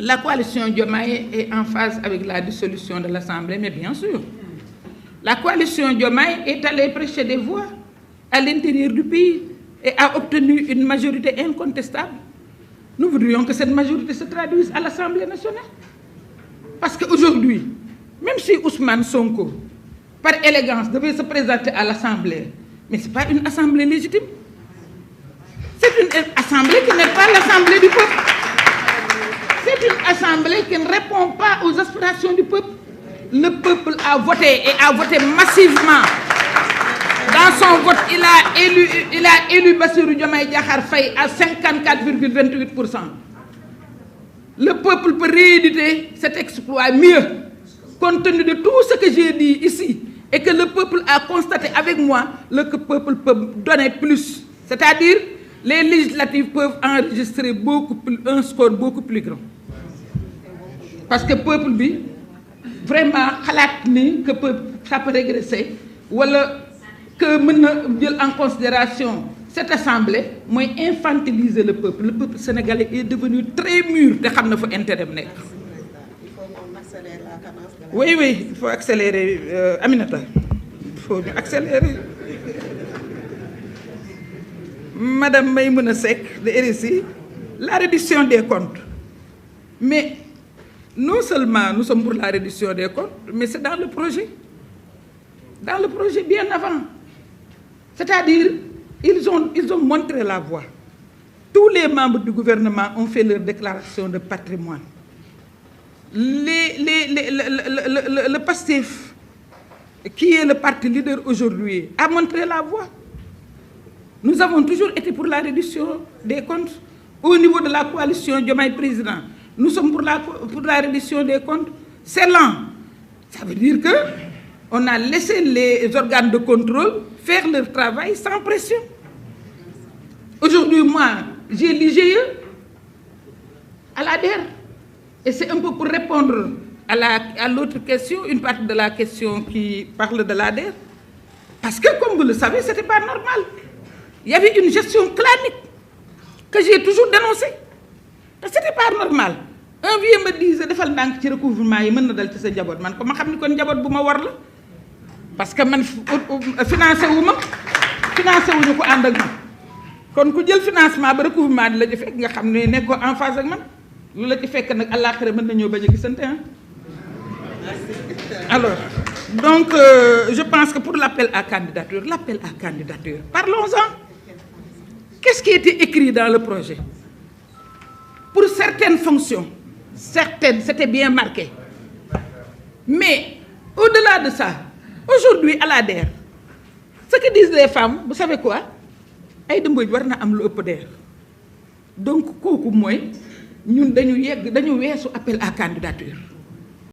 la coalition Diomaye est en phase avec la dissolution de l'Assemblée, mais bien sûr, la coalition Diomaye est allée prêcher des voix à l'intérieur du pays et a obtenu une majorité incontestable. Nous voudrions que cette majorité se traduise à l'Assemblée nationale. Parce qu'aujourd'hui, même si Ousmane Sonko, par élégance, devait se présenter à l'Assemblée, mais ce n'est pas une assemblée légitime. C'est une assemblée qui n'est pas l'assemblée du peuple. C'est une assemblée qui ne répond pas aux aspirations du peuple. Le peuple a voté et a voté massivement. Dans son vote, il a élu Bassirou Diomaye Diakhar Faye à 54,28%. Le peuple peut rééditer cet exploit mieux, compte tenu de tout ce que j'ai dit ici, et que le peuple a constaté avec moi, le peuple peut donner plus. C'est-à-dire, les législatives peuvent enregistrer un score beaucoup plus grand. Parce que le peuple, vraiment, que ça peut régresser, ou que mener en considération cette assemblée, moi infantiliser le peuple. Le peuple sénégalais est devenu très mûr de xam na fa intérêt nekk. Il faut qu'on accélère la cadence de la... Oui, il faut accélérer, Aminata. Il faut accélérer. Madame Maïmouna Seck de RSI, la réduction des comptes. Mais non seulement nous sommes pour la réduction des comptes, mais c'est dans le projet. Dans le projet bien avant. C'est-à-dire, ils ont montré la voie. Tous les membres du gouvernement ont fait leur déclaration de patrimoine. Le PASTEF, qui est le parti leader aujourd'hui, a montré la voie. Nous avons toujours été pour la réduction des comptes. Au niveau de la coalition Diomaye Président, nous sommes pour la réduction des comptes. C'est lent. Ça veut dire qu'on a laissé les organes de contrôle faire leur travail sans pression. Aujourd'hui, moi, j'ai l'IGE à l'ADER. Et c'est un peu pour répondre à l'autre question, une partie de la question qui parle de l'ADER. Parce que, comme vous le savez, ce n'était pas normal. Il y avait une gestion clanique que j'ai toujours dénoncée. Ce n'était pas normal. Un vieux me disait, defal ndànk ci recouvrement yi mën na dal ci sa njaboot man ko ma xam ni kon njaboot bu ma war la parce que man financé wuñu ko ànd ak man kon ku jël financement ba recouvrement di la ci fekk nga xam ne nekkoo en phase ak man lu la ci fekk nag àllaaxira mën nañoo bañ a gisante ah. Alors donc je pense que pour l'appel à candidature, parlons-en. Qu'est-ce qui était écrit dans le projet? Pour certaines fonctions, c'était bien marqué. Mais au-delà de ça, aujourd'hui à l'ADER, ce que disent les femmes, vous savez quoi? Aïda Mbodj war na am lu ëpp DER. Donc kooku mooy ñun dañu weesu appel à candidature.